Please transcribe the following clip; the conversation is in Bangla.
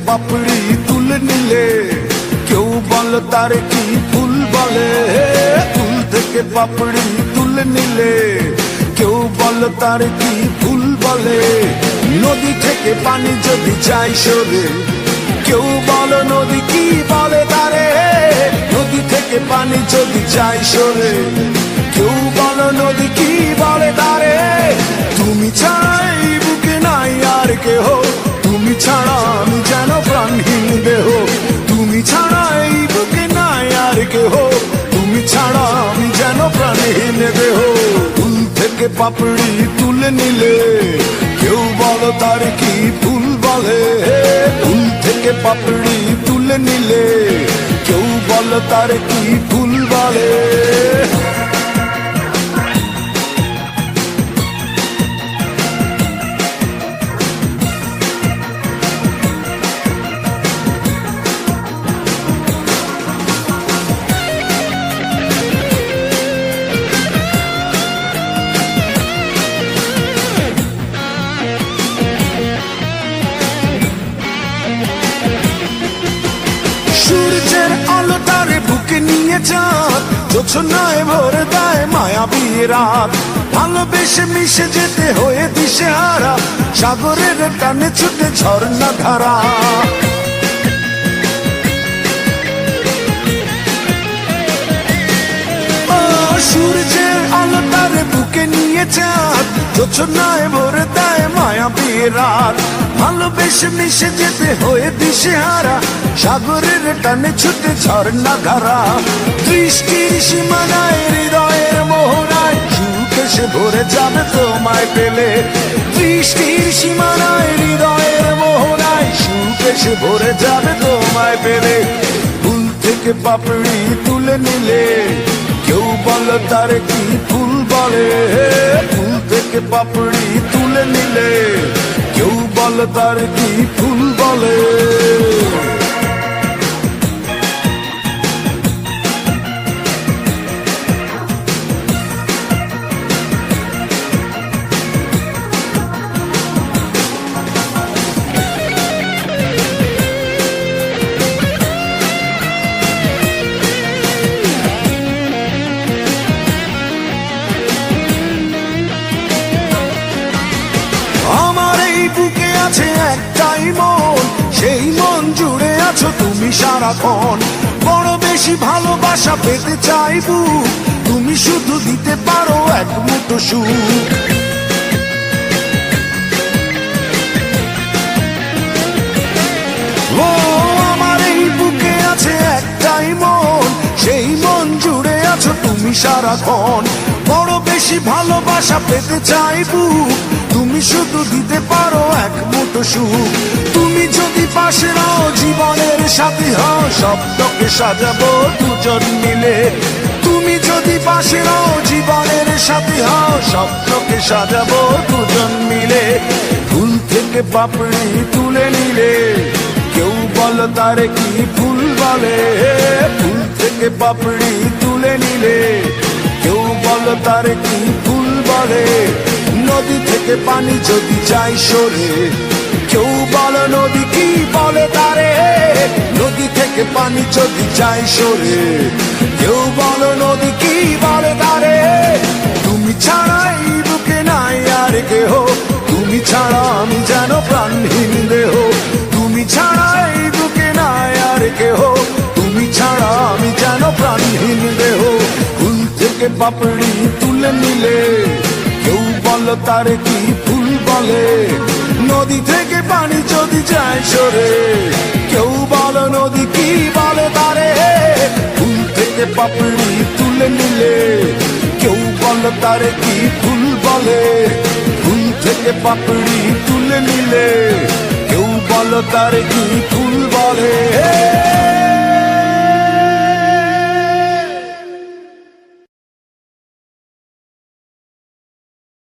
পাপড়ি তুলে নিলে কেউ বলে তারে কি ফুল বলে। ফুল থেকে পাপড়ি তুলে নিলে কেউ বলে তারে কি ফুল বলে। নদী থেকে পানি যদি চাই সরে কেউ বলে নদী কি বলে তারে। নদী থেকে পানি যদি চাই সরে কেউ বলে নদী কি বলে তারে। তুমি ছাড়া এই বুকে নাই আর কেহ, তুমি ছাড়া আমি যেন প্রাণহীন দেহ। তুমি ছাড়া এই বুকে নাই আর কেহ, তুমি ছাড়া আমি যেন প্রাণহীন দেহ। ফুল থেকে পাপড়ি তুলে নিলে কেউ বলো তার কি ফুল বলে। ফুল থেকে পাপড়ি তুলে নিলে কেউ বলো তার কি ফুল বলে। সূর্যের আলো তারে বুকে নিয়ে চাঁদ, জোছনায় ভরে দেয় মায়াবী রাত। ভালোবেসে মিশে যেতে হয়ে দিশেহারা, সাগরের টানে ছুটে ঝর্ণা ধারা। সূর্যের আলো তারে বুকে নিয়ে চাঁদ, জোছনায় ভরে দেয় মায়াবী রাত। ভালোবেসে মিশে যেতে হয়ে দিশেহারা, সাগরের টানে ছুটে ঝর্ণা ধারা। দৃষ্টির সীমানায় হৃদয়ের মোহনায় সুখ এসে ভরে যাবে তোমায় পেলে। দৃষ্টির সীমানায় হৃদয়ের মোহনায় সুখ এসে ভরে যাবে তোমায় পেলে। ফুল থেকে পাপড়ি তুলে নিলে কেউ বলে তার কি ফুল বলে। ফুল থেকে পাপড়ি তুলে নিলে কেউ বলে তার কি ফুল বলে। বুকে আছে একটাই মন, সেই মন জুড়ে আছো তুমি সারাক্ষণ। বড় বেশি ভালোবাসা পেতে চাইবো, তুমি শুধু দিতে পারো এক মুঠো সুখ। ও আমার এই বুকে আছে একটাই মন, সেই মন জুড়ে আছো তুমি সারাক্ষণ। বড় বেশি ভালোবাসা পেতে চাইবো, তুমি শুধু দিতে পারো এক মুঠো সুখ। তুমি যদি পাশে নাও জীবনের সাথী হও, স্বপ্নকে সাজাবো দুজন মিলে। তুমি যদি পাশে নাও জীবনের সাথী হও, স্বপ্নকে সাজাবো দুজন মিলে। ফুল থেকে পাপড়ি তুলে নিলে কেউ বলে তারে কি ফুল বলে। ফুল থেকে পাপড়ি তুলে নিলে কেউ বলে তারে কি ফুল বলে। নদী থেকে পানি যদি চাই সরে কেউ বলে নদী কি বলে তারে। নদী থেকে পানি যদি চাই সরে কেউ বলে নদী কি বলে তারে। তুমি ছাড়া এই বুকে নাই আর কেহ, তুমি ছাড়া আমি যেন প্রাণহীন দেহ। তুমি ছাড়া এই বুকে নাই আর কেহ, তুমি ছাড়া আমি যেন প্রাণহীন দেহ। ফুল থেকে পাপড়ি তুলে নিলে কেউ বলে তারে কি ফুল বলে। নদী থেকে পানি যদি যায় সরে কেউ বলে নদী কি বলে তারে। ফুল থেকে পাপড়ি তুলে নিলে কেউ বলে তারে কি ফুল বলে। ফুল থেকে পাপড়ি তুলে নিলে কেউ বলে তারে কি ফুল বলে।